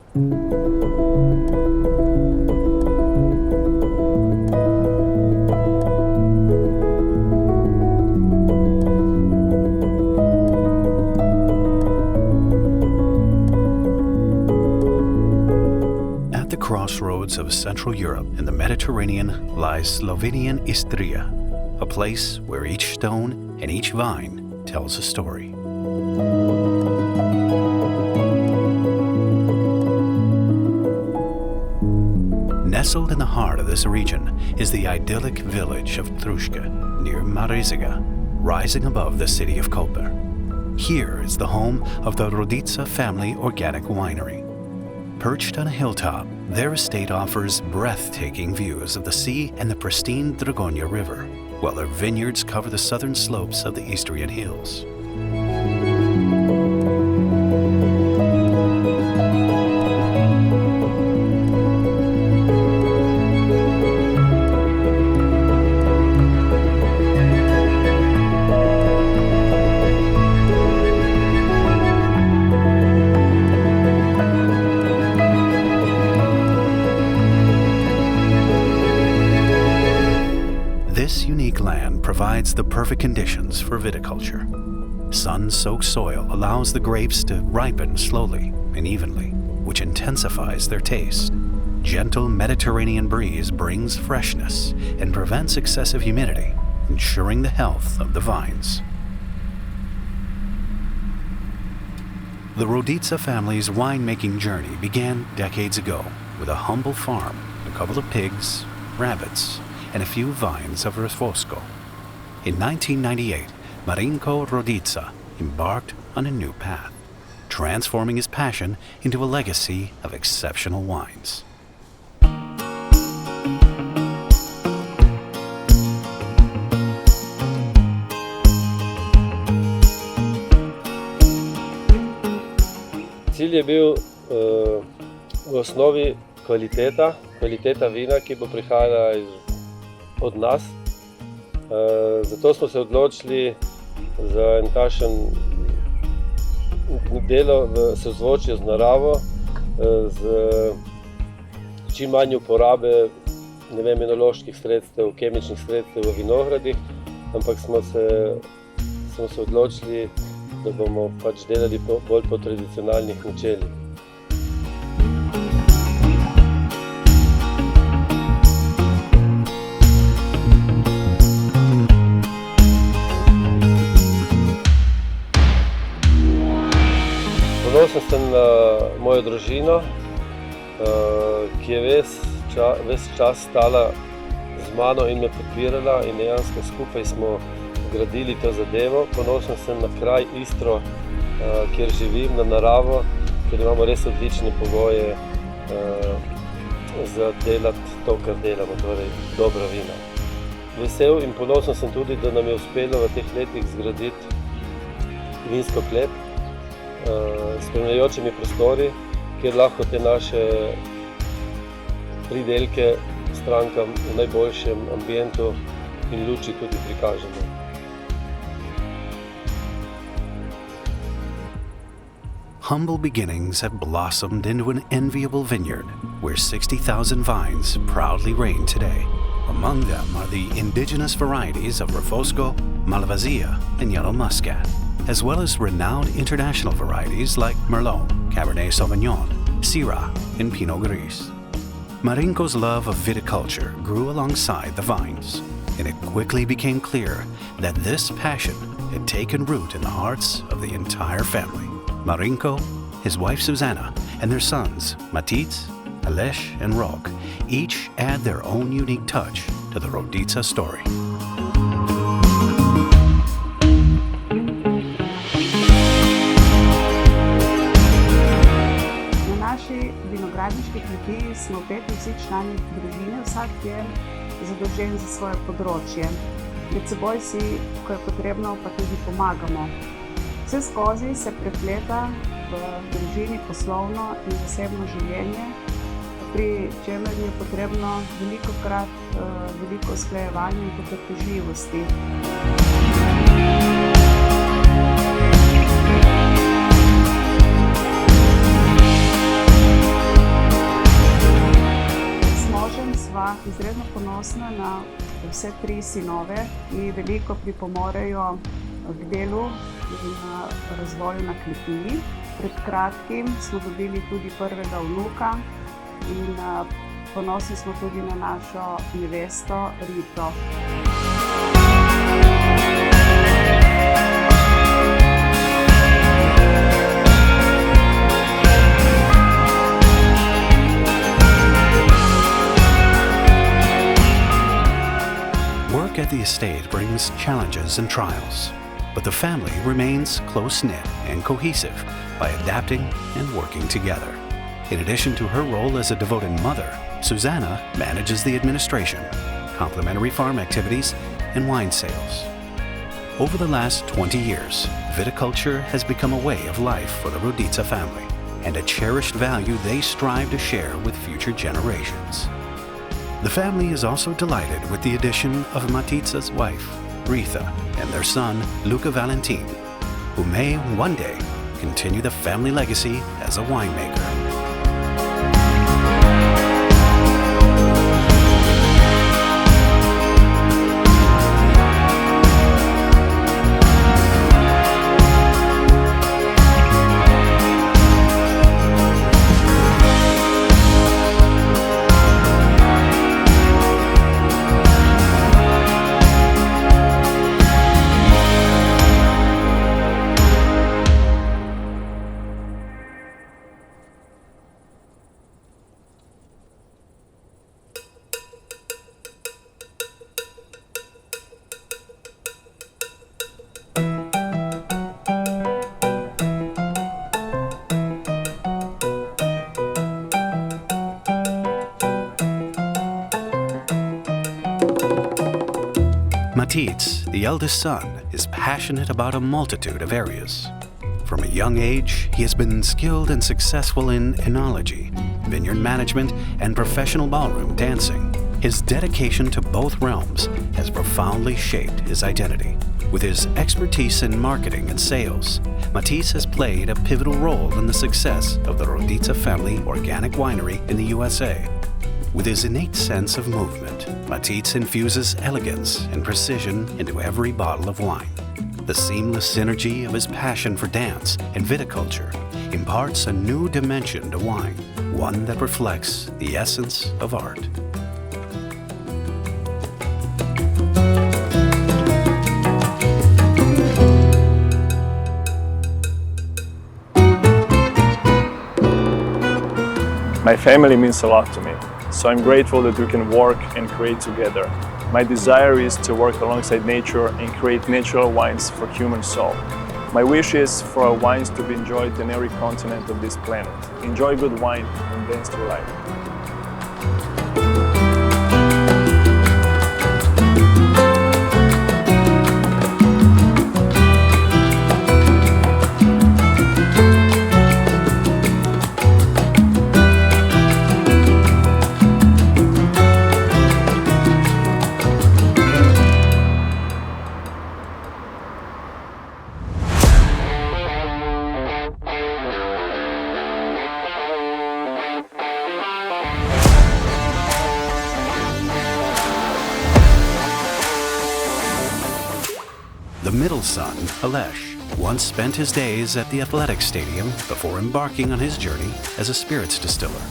At the crossroads of Central Europe and the Mediterranean lies Slovenian Istria, a place where each stone and each vine tells a story. Nestled in the heart of this region is the idyllic village of Truške, near Mariziga, rising above the city of Koper. Here is the home of the Rodica Family Organic Winery. Perched on a hilltop, their estate offers breathtaking views of the sea and the pristine Dragonja River, while their vineyards cover the southern slopes of the Istrian hills. This unique land provides the perfect conditions for viticulture. Sun-soaked soil allows the grapes to ripen slowly and evenly, which intensifies their taste. Gentle Mediterranean breeze brings freshness and prevents excessive humidity, ensuring the health of the vines. The Rodica family's winemaking journey began decades ago with a humble farm, a couple of pigs, rabbits, and a few vines of Refosco. In 1998, Marinko Rodica embarked on a new path, transforming his passion into a legacy of exceptional wines. Cilj je bil v osnovi kvaliteta vina, ki bo prihajala od nas. Zato smo se odločili za en takšen delo v sozvočju z naravo, z čim manj uporabe enoloških sredstev, kemičnih sredstev v vinogradih, ampak smo se odločili, da bomo pač delali bolj po tradicionalnih načelih. Ponosen sem na mojo družino, ki je ves čas stala z mano in me podpirala in dejansko skupaj smo gradili to zadevo. Ponosen sem na kraj Istro, kjer živim, na naravo, kjer imamo res odlične pogoje za delati to, kar delamo, torej dobra vina. Vesel in ponosen sem tudi, da nam je uspelo v teh letih zgraditi vinsko klet s spremljajočimi prostori, kjer lahko te naše pridelke strankam v najboljšem ambientu in luči tudi prikažemo. Humble beginnings have blossomed into an enviable vineyard where 60,000 vines proudly reign today. Among them are the indigenous varieties of Refosco, Malvasia, and Yellow Muscat, as well as renowned international varieties like Merlot, Cabernet Sauvignon, Syrah, and Pinot Gris. Marinko's love of viticulture grew alongside the vines, and it quickly became clear that this passion had taken root in the hearts of the entire family. Marinko, his wife Susanna, and their sons, Matic, Aleš, and Rok, each add their own unique touch to the Rodica story. Na naši vinogradniški kmetiji smo vpeti vsi člani družine, vsak je zadolžen za svoje področje. Med seboj si, ko je potrebno, pa tudi pomagamo. Vse skozi se prepleta v družini poslovno in zasebno življenje, pri čemer je potrebno veliko usklajevanja in potrpežljivosti. izredno ponosna na vse 3 sinove, ki veliko pripomorejo k delu in razvoju na kmetiji. Pred kratkim smo dobili tudi prvega vnuka in ponosni smo tudi na našo nevesto Rito. Work at the estate brings challenges and trials, but the family remains close-knit and cohesive by adapting and working together. In addition to her role as a devoted mother, Susanna manages the administration, complementary farm activities, and wine sales. Over the last 20 years, viticulture has become a way of life for the Rodica family and a cherished value they strive to share with future generations. The family is also delighted with the addition of Matica's wife, Rita, and their son, Luca Valentin, who may one day continue the family legacy as a winemaker. Matic, the eldest son, is passionate about a multitude of areas. From a young age, he has been skilled and successful in enology, vineyard management, and professional ballroom dancing. His dedication to both realms has profoundly shaped his identity. With his expertise in marketing and sales, Matic has played a pivotal role in the success of the Rodica Family Organic Winery in the USA. With his innate sense of movement, Matic infuses elegance and precision into every bottle of wine. The seamless synergy of his passion for dance and viticulture imparts a new dimension to wine, one that reflects the essence of art. My family means a lot to me, so I'm grateful that we can work and create together. My desire is to work alongside nature and create natural wines for human soul. My wish is for our wines to be enjoyed in every continent of this planet. Enjoy good wine and dance through life. The middle son, Alesh, once spent his days at the athletic stadium before embarking on his journey as a spirits distiller.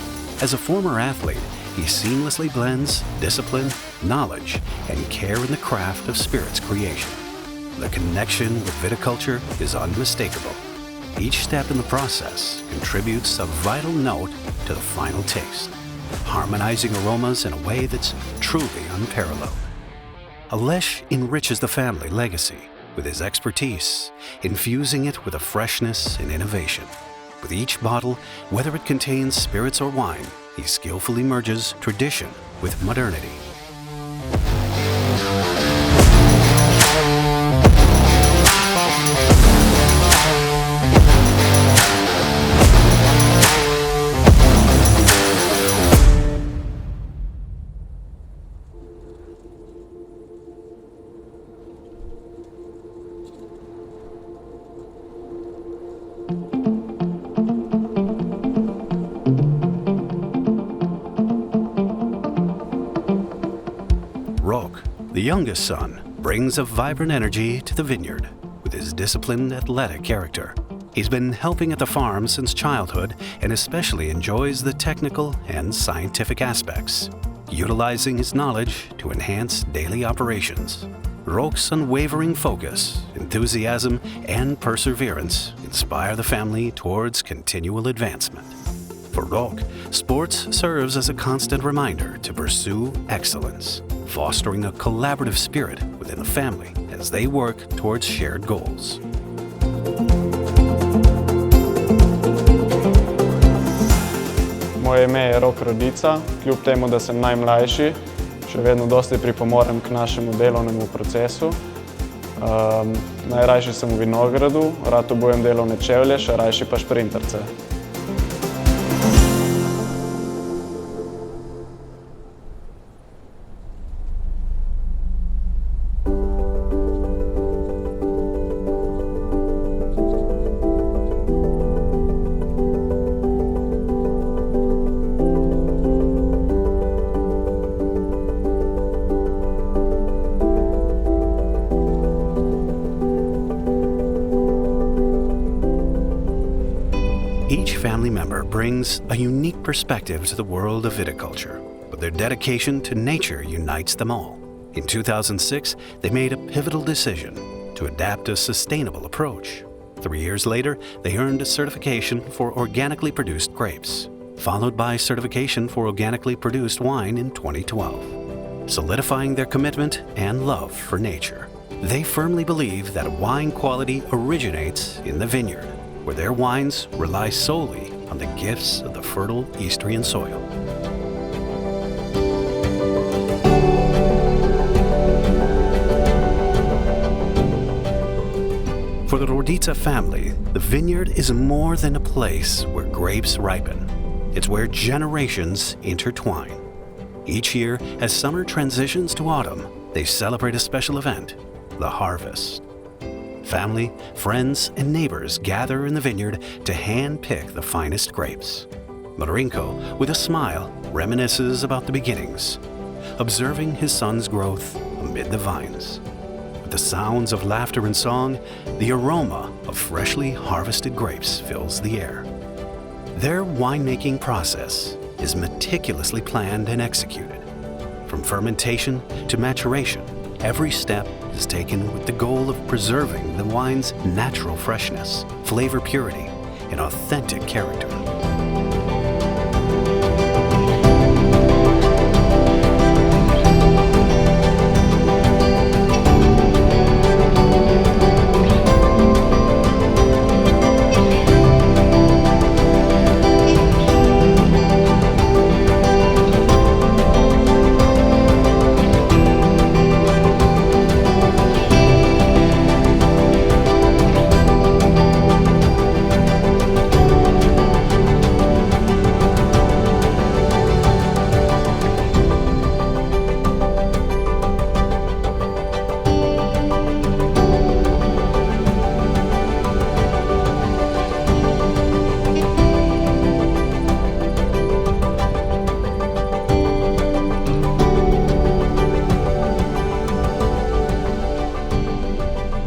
As a former athlete, he seamlessly blends discipline, knowledge, and care in the craft of spirits creation. The connection with viticulture is unmistakable. Each step in the process contributes a vital note to the final taste, harmonizing aromas in a way that's truly unparalleled. Alesh enriches the family legacy with his expertise, infusing it with a freshness and innovation. With each bottle, whether it contains spirits or wine, he skillfully merges tradition with modernity. The youngest son brings a vibrant energy to the vineyard with his disciplined, athletic character. He's been helping at the farm since childhood and especially enjoys the technical and scientific aspects, utilizing his knowledge to enhance daily operations. Rok's unwavering focus, enthusiasm, and perseverance inspire the family towards continual advancement. For Rok, sports serves as a constant reminder to pursue excellence, fostering a collaborative spirit within the family as they work towards shared goals. Moje ime je Rodica, kljub temu, da sem najmlajši, še vedno dosti pripomorem k našemu delovnemu procesu. Najrajši sem v vinogradu, rad obujem delovne čevlje, še rajši pa šprinterce. Each family member brings a unique perspective to the world of viticulture, but their dedication to nature unites them all. In 2006, they made a pivotal decision to adapt a sustainable approach. 3 years later, they earned a certification for organically produced grapes, followed by certification for organically produced wine in 2012. Solidifying their commitment and love for nature, they firmly believe that wine quality originates in the vineyard, where their wines rely solely on the gifts of the fertile Istrian soil. For the Rodica family, the vineyard is more than a place where grapes ripen. It's where generations intertwine. Each year, as summer transitions to autumn, they celebrate a special event, the harvest. Family, friends, and neighbors gather in the vineyard to hand-pick the finest grapes. Marinko, with a smile, reminisces about the beginnings, observing his son's growth amid the vines. With the sounds of laughter and song, the aroma of freshly harvested grapes fills the air. Their winemaking process is meticulously planned and executed. From fermentation to maturation, every step is taken with the goal of preserving the wine's natural freshness, flavor purity, and authentic character.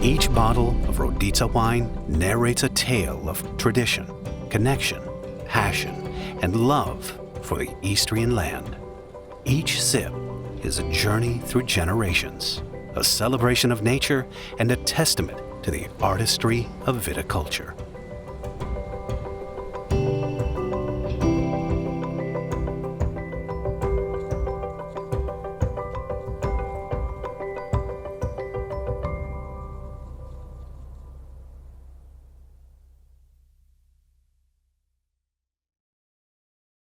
Each bottle of Rodica wine narrates a tale of tradition, connection, passion, and love for the Istrian land. Each sip is a journey through generations, a celebration of nature, and a testament to the artistry of viticulture.